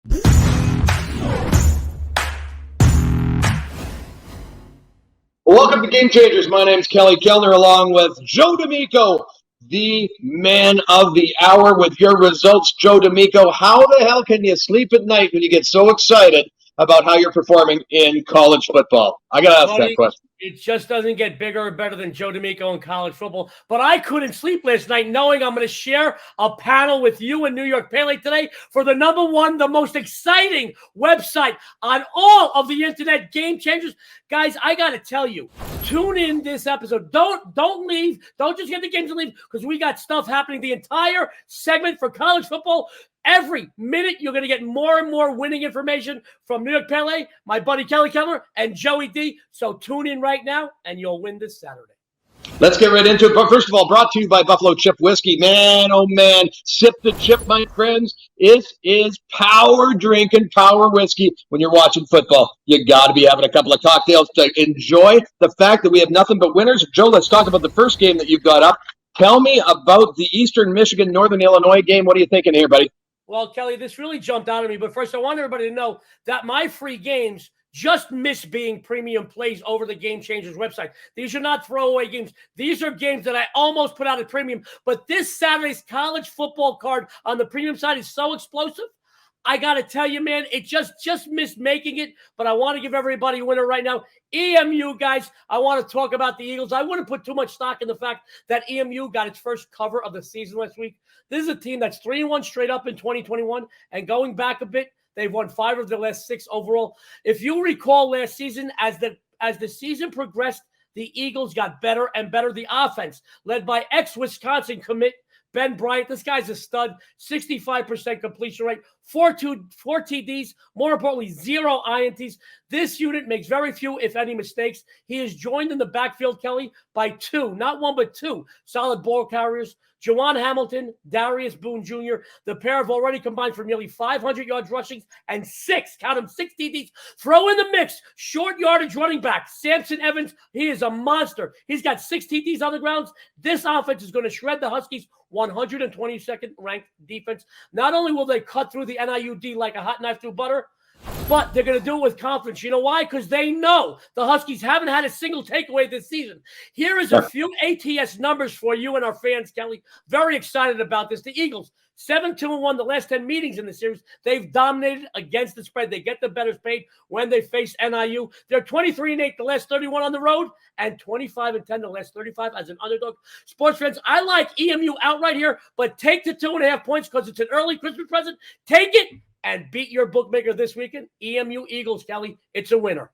Welcome to GameChangerz. My name's Kelly Kellner, along with Joe D'Amico, the man of the hour with your results. Joe D'Amico, how the hell can you sleep at night when you get so excited about how you're performing in college football? I got to ask that question. It just doesn't get bigger or better than Joe D'Amico in college football. But I couldn't sleep last night knowing I'm going to share a panel with you in New York Pele today for the number one, the most exciting website on all of the internet, GameChangerz. Guys, I got to tell you, tune in this episode. Don't leave. Don't just get the games and leave, because we got stuff happening the entire segment for college football. Every minute, you're going to get more and more winning information from New York Pele, my buddy Kelly Kellner, and Joey D. So tune in right now, and you'll win this Saturday. Let's get right into it. But first of all, brought to you by Buffalo Chip Whiskey. Man, oh man, sip the chip, my friends. It is power drinking, power whiskey when you're watching football. You got to be having a couple of cocktails to enjoy the fact that we have nothing but winners. Joe, let's talk about the first game that you've got up. Tell me about the Eastern Michigan, Northern Illinois game. What are you thinking here, buddy? Well, Kelly, this really jumped out at me. But first, I want everybody to know that my free games just miss being premium plays over the GameChangerz website. These are not throwaway games. These are games that I almost put out at premium. But this Saturday's college football card on the premium side is so explosive. I got to tell you, man, it just missed making it. But I want to give everybody a winner right now. EMU, guys, I want to talk about the Eagles. I wouldn't put too much stock in the fact that EMU got its first cover of the season last week. This is a team that's 3-1 straight up in 2021. And going back a bit, they've won 5 of their last 6 overall. If you recall last season, as the season progressed, the Eagles got better and better. The offense, led by ex-Wisconsin commit Ben Bryant, this guy's a stud, 65% completion rate, 4 TDs, more importantly, 0 INTs. This unit makes very few, if any, mistakes. He is joined in the backfield, Kelly, by 2, not 1, but 2 solid ball carriers. Juwan Hamilton, Darius Boone Jr. The pair have already combined for nearly 500 yards rushing and 6 TDs. Throw in the mix, short yardage running back, Samson Evans. He is a monster. He's got 6 TDs on the grounds. This offense is going to shred the Huskies' 122nd ranked defense. Not only will they cut through the NIUD like a hot knife through butter, but they're going to do it with confidence. You know why? Because they know the Huskies haven't had a single takeaway this season. Here is a few ATS numbers for you and our fans, Kelly. Very excited about this. The Eagles, 7-2-1 the last 10 meetings in the series. They've dominated against the spread. They get the bettors paid when they face NIU. They're 23-8 the last 31 on the road and 25-10 the last 35 as an underdog. Sports fans, I like EMU outright here, but take the 2.5 points because it's an early Christmas present. Take it and beat your bookmaker this weekend. EMU Eagles, Kelly. It's a winner.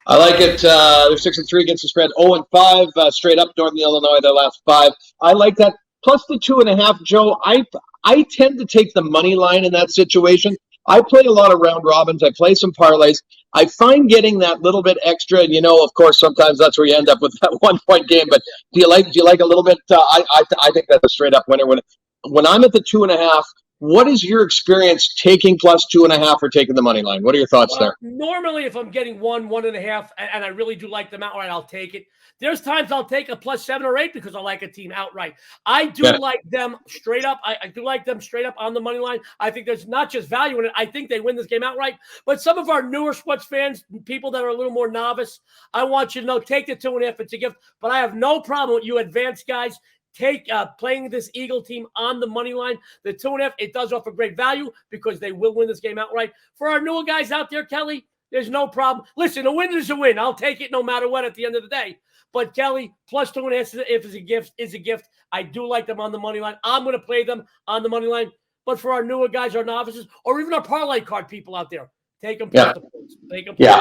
I like it. They're 6-3 against the spread. 0-5 straight up Northern Illinois their last 5. I like that. Plus the 2.5, Joe. I tend to take the money line in that situation. I play a lot of round robins. I play some parlays. I find getting that little bit extra, and of course, sometimes that's where you end up with that 1-point game. But do you like a little bit? I think that's a straight up winner. When I'm at the 2.5. What is your experience taking plus 2.5 or taking the money line? What are your thoughts there? Normally, if I'm getting 1.5, and I really do like them outright, I'll take it. There's times I'll take a plus 7 or 8 because I like a team outright. I do like them straight up. I do like them straight up on the money line. I think there's not just value in it. I think they win this game outright. But some of our newer sports fans, people that are a little more novice, I want you to know, take the 2.5. It's a gift. But I have no problem with you advanced guys playing this Eagle team on the money line. The 2.5, it does offer great value because they will win this game outright. For our newer guys out there, Kelly, there's no problem. Listen, a win is a win. I'll take it no matter what at the end of the day. But Kelly, plus 2.5 if it's a gift. I do like them on the money line. I'm going to play them on the money line. But for our newer guys, our novices, or even our parlay card people out there, take them. Yeah,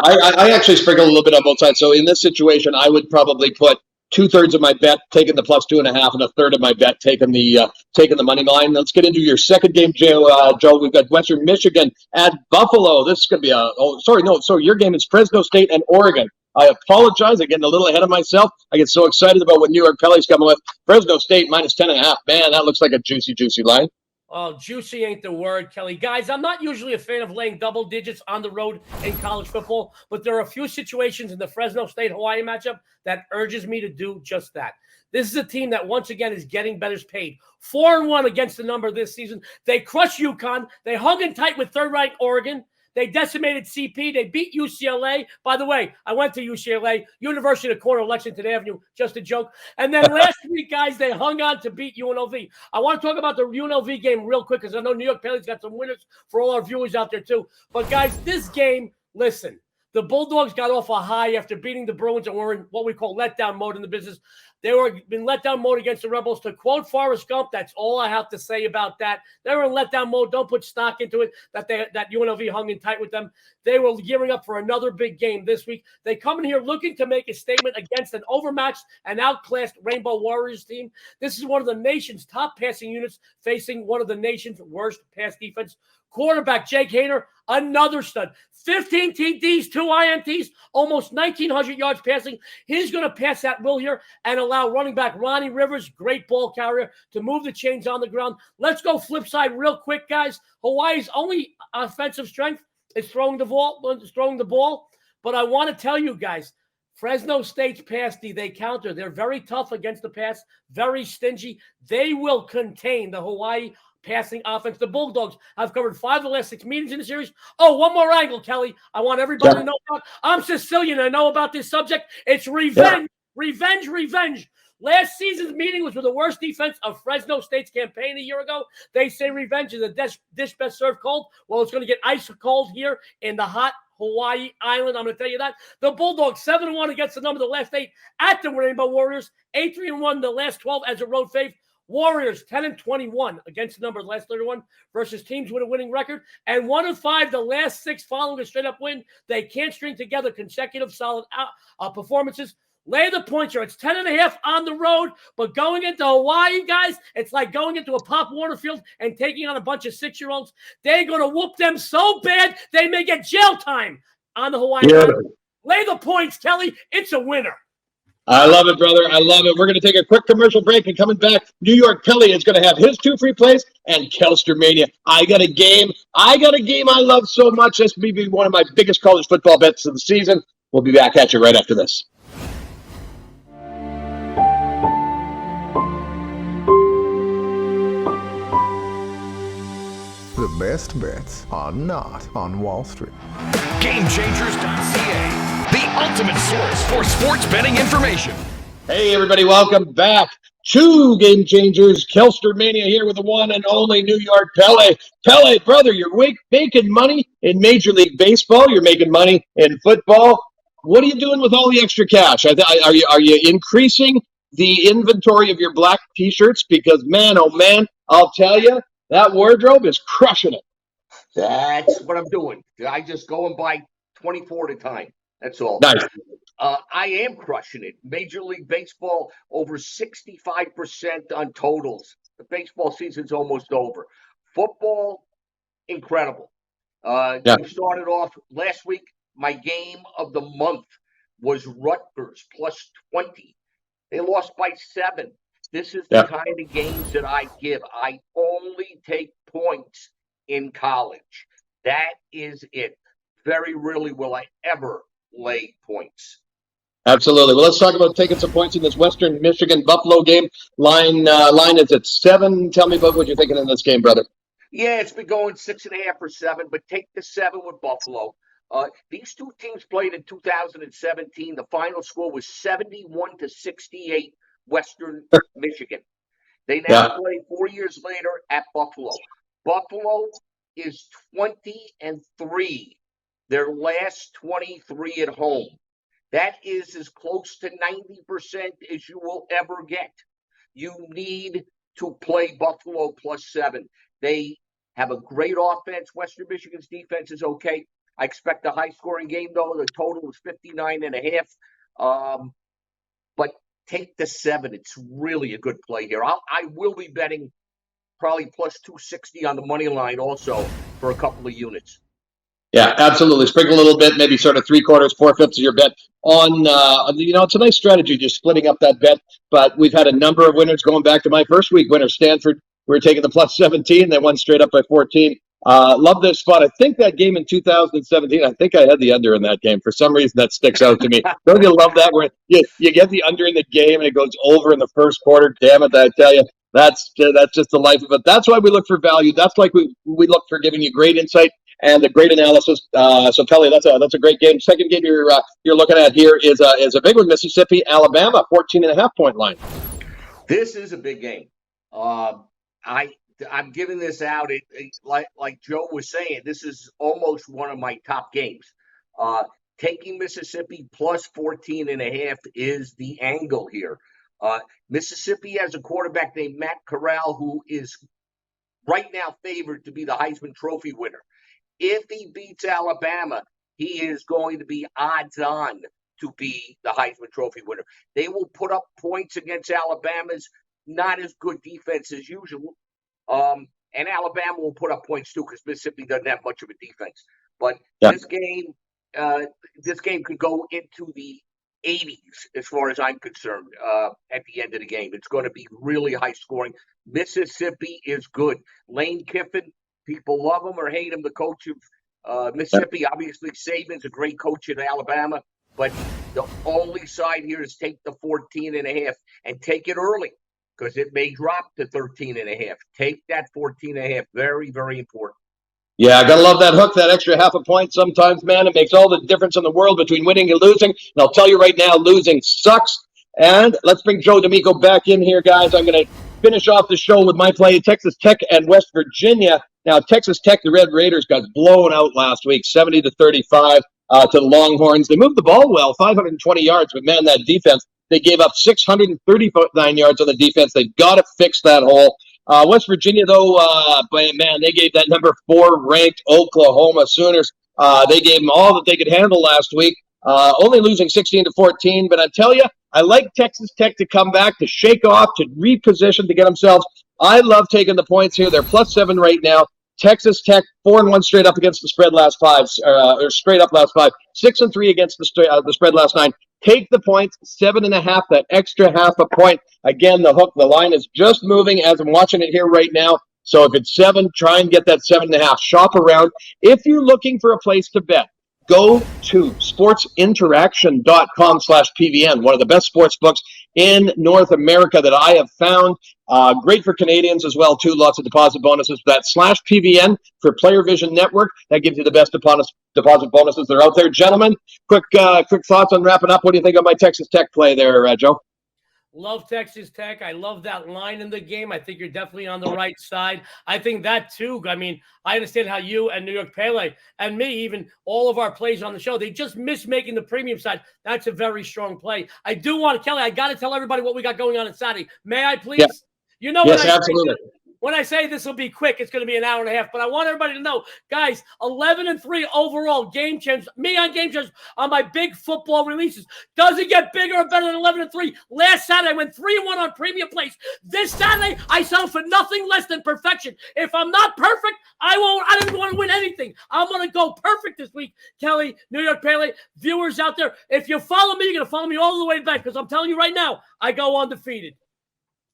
I actually sprinkle a little bit on both sides. So in this situation, I would probably put 2/3 of my bet taking the plus 2.5, and 1/3 of my bet taking the money line. Let's get into your second game, Joe. We've got Western Michigan at Buffalo. This is going to be your game is Fresno State and Oregon. I apologize. I'm getting a little ahead of myself. I get so excited about what New York Pele's coming with. Fresno State minus 10.5. Man, that looks like a juicy line. Oh, juicy ain't the word, Kelly. Guys, I'm not usually a fan of laying double digits on the road in college football, but there are a few situations in the Fresno State-Hawaii matchup that urges me to do just that. This is a team that once again is getting bettors paid. 4-1 against the number this season. They crushed UConn. They hung in tight with third-ranked Oregon. They decimated CP. They beat UCLA. By the way, I went to UCLA, University of the Corner, Lexington Avenue, just a joke. And then last week, guys, they hung on to beat UNLV. I want to talk about the UNLV game real quick because I know New York Pele's got some winners for all our viewers out there too. But, guys, this game, listen, the Bulldogs got off a high after beating the Bruins and were in what we call letdown mode in the business. They were in letdown mode against the Rebels. To quote Forrest Gump, that's all I have to say about that. They were in letdown mode. Don't put stock into it that UNLV hung in tight with them. They were gearing up for another big game this week. They come in here looking to make a statement against an overmatched and outclassed Rainbow Warriors team. This is one of the nation's top passing units facing one of the nation's worst pass defense. Quarterback Jake Hader, another stud. 15 TDs, 2 INTs, almost 1,900 yards passing. He's going to pass at will here and allow running back Ronnie Rivers, great ball carrier, to move the chains on the ground. Let's go flip side real quick, guys. Hawaii's only offensive strength is throwing the ball. But I want to tell you guys, Fresno State's pass D, they counter. They're very tough against the pass, very stingy. They will contain the Hawaii passing offense. The Bulldogs have covered 5 of the last 6 meetings in the series. Oh, one more angle, Kelly. I want everybody to know about. I'm Sicilian. I know about this subject. It's revenge. Yeah. Revenge. Last season's meeting was with the worst defense of Fresno State's campaign a year ago. They say revenge is a dish best served cold. Well, it's going to get ice cold here in the hot Hawaii Island. I'm going to tell you that. The Bulldogs 7-1 against the number of the last 8 at the Rainbow Warriors. 8-3-1 the last 12 as a road fave. Warriors 10-21 against the number of the last 31 versus teams with a winning record. And 1-5 the last 6 following a straight-up win. They can't string together consecutive solid performances. Lay the points here. It's 10.5 on the road, but going into Hawaii, guys, it's like going into a Pop Warner field and taking on a bunch of 6-year-olds. They're going to whoop them so bad they may get jail time on the Hawaii Island. Lay the points, Kelly. It's a winner. I love it, brother. I love it. We're going to take a quick commercial break, and coming back, New York Pele is going to have his 2 free plays, and Kelster Mania. I got a game I love so much. This may be one of my biggest college football bets of the season. We'll be back at you right after this. The best bets are not on Wall Street. GameChangerz.ca, the ultimate source for sports betting information. Hey, everybody, welcome back to Game Changers. Kelster Mania here with the one and only New York Pele. Pele, brother, you're making money in Major League Baseball. You're making money in football. What are you doing with all the extra cash? Are you increasing the inventory of your black T-shirts? Because, man, oh, man, I'll tell you, that wardrobe is crushing it. That's what I'm doing. I just go and buy 24 at a time. That's all. Nice. I am crushing it. Major League Baseball, over 65% on totals. The baseball season's almost over. Football, incredible. We started off last week. My game of the month was Rutgers plus 20. They lost by 7. This is the kind of games that I give. I only take points in college. That is it. Very rarely will I ever lay points. Absolutely. Well, let's talk about taking some points in this Western Michigan Buffalo game. Line is at 7. Tell me about what you're thinking in this game, brother. Yeah, it's been going 6.5 or 7, but take the 7 with Buffalo. These two teams played in 2017. The final score was 71-68. Western Michigan. They now play 4 years later at Buffalo. Buffalo is 20-3. Their last 23 at home. That is as close to 90% as you will ever get. You need to play Buffalo plus 7. They have a great offense. Western Michigan's defense is okay. I expect a high-scoring game, though. The total is 59.5. But take the 7. It's really a good play here. I will be betting probably plus 260 on the money line also for a couple of units. Yeah, absolutely. Sprinkle a little bit, maybe sort of 3/4, 4/5 of your bet on, it's a nice strategy just splitting up that bet. But we've had a number of winners going back to my first week winner, Stanford. We were taking the plus 17. They won straight up by 14. Love this spot. I think that game in 2017, I think I had the under in that game. For some reason, that sticks out to me. Don't you love that? Where you get the under in the game and it goes over in the first quarter. Damn it, I tell you. That's just the life of it. That's why we look for value. That's like we look for giving you great insight and a great analysis. So Kelly, that's a great game. Second game you're looking at here is a big one. Mississippi, Alabama, 14.5-point line. This is a big game. I'm giving this out. Like Joe was saying, this is almost one of my top games. Taking Mississippi plus 14.5 is the angle here. Mississippi has a quarterback named Matt Corral, who is right now favored to be the Heisman Trophy winner. If he beats Alabama, he is going to be odds on to be the Heisman Trophy winner. They will put up points against Alabama's not as good defense as usual. And Alabama will put up points too because Mississippi doesn't have much of a defense. But this game could go into the 80s as far as I'm concerned at the end of the game. It's going to be really high scoring. Mississippi is good. Lane Kiffin, people love him or hate him, the coach of Mississippi. Obviously, Saban's a great coach at Alabama. But the only side here is take the 14.5 and take it early because it may drop to 13.5. Take that 14.5. Very, very important. Yeah, I gotta love that hook, that extra half a point sometimes, man. It makes all the difference in the world between winning and losing. And I'll tell you right now, losing sucks. And let's bring Joe D'Amico back in here, guys. I'm going to finish off the show with my play, Texas Tech and West Virginia. Now, Texas Tech, the Red Raiders got blown out last week, 70-35 to the Longhorns. They moved the ball well, 520 yards, but man, that defense, they gave up 639 yards on the defense. They've got to fix that hole. West Virginia, though, man, they gave that number 4 ranked Oklahoma Sooners. They gave them all that they could handle last week, only losing 16-14. But I tell you, I like Texas Tech to come back, to shake off, to reposition, to get themselves. I love taking the points here. They're +7 right now. Texas Tech 4-1 straight up against the spread last 5, or straight up last 5. 6-3 against the spread last 9. Take the points, 7.5. That extra half a point. Again, the hook, the line is just moving as I'm watching it here right now. So if it's 7, try and get that 7.5. Shop around. If you're looking for a place to bet, go to sportsinteraction.com/PVN, one of the best sports books in North America that I have found. Great for Canadians as well, too. Lots of deposit bonuses. That /PVN for Player Vision Network, that gives you the best deposit bonuses that are out there. Gentlemen, quick thoughts on wrapping up. What do you think of my Texas Tech play there, Joe? Love Texas Tech. I love that line in the game. I think you're definitely on the right side. I think that too. I mean, I understand how you and New York Pele and me, even all of our plays on the show, they just miss making the premium side. That's a very strong play. I do want to, Kelly, I got to tell everybody what we got going on Saturday. May I please? Yeah. You know yes, what I absolutely. When I say this will be quick, it's going to be an hour and a half. But I want everybody to know, guys, 11-3 overall Game Changers. Me on Game Changers on my big football releases. Doesn't get bigger or better than 11-3. Last Saturday, I went 3-1 on premium plays. This Saturday, I sell for nothing less than perfection. If I'm not perfect, I don't want to win anything. I'm going to go perfect this week. Kelly, New York Pele, viewers out there, if you follow me, you're going to follow me all the way back because I'm telling you right now, I go undefeated.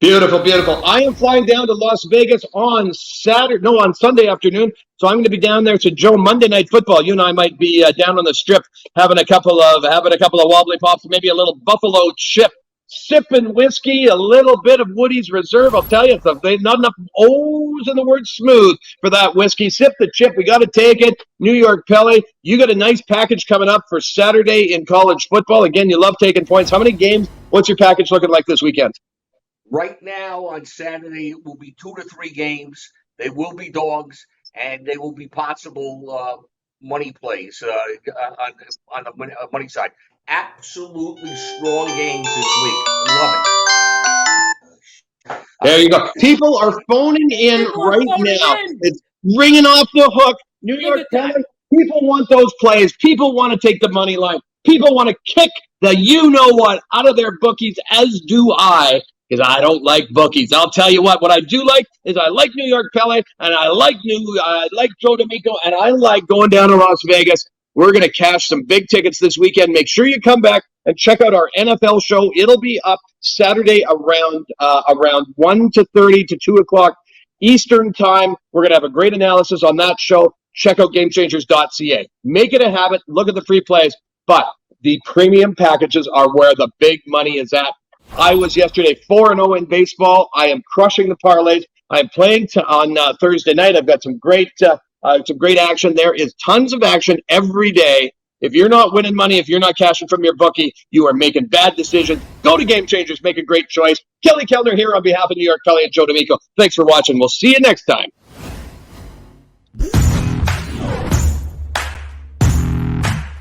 Beautiful, beautiful. I am flying down to Las Vegas on Sunday afternoon. So I'm going to be down there to Joe Monday Night Football. You and I might be down on the strip having a couple of wobbly pops, maybe a little buffalo chip, sipping whiskey, a little bit of Woody's Reserve. I'll tell you, there's not enough O's in the word smooth for that whiskey. Sip the chip. We got to take it. New York Pele, you got a nice package coming up for Saturday in college football. Again, you love taking points. How many games? What's your package looking like this weekend? Right now on Saturday, it will be 2 to 3 games. They will be dogs, and they will be possible money plays on the money side. Absolutely strong games this week. Love it. There you go. People are phoning in right now. It's ringing off the hook. New York Times. People want those plays. People want to take the money line. People want to kick the you-know-what out of their bookies, as do I. Because I don't like bookies. I'll tell you what I do like is I like New York Pele, and I like Joe D'Amico, and I like going down to Las Vegas. We're going to cash some big tickets this weekend. Make sure you come back and check out our NFL show. It'll be up Saturday around 1:30 to 2 o'clock Eastern time. We're going to have a great analysis on that show. Check out GameChangerz.ca. Make it a habit. Look at the free plays. But the premium packages are where the big money is at. I was yesterday 4-0 in baseball. I am crushing the parlays. I'm playing on Thursday night. I've got some great action. There is tons of action every day. If you're not winning money, if you're not cashing from your bookie, you are making bad decisions. Go to Game Changers. Make a great choice. Kelly Kellner here on behalf of New York Kelly and Joe D'Amico. Thanks for watching. We'll see you next time.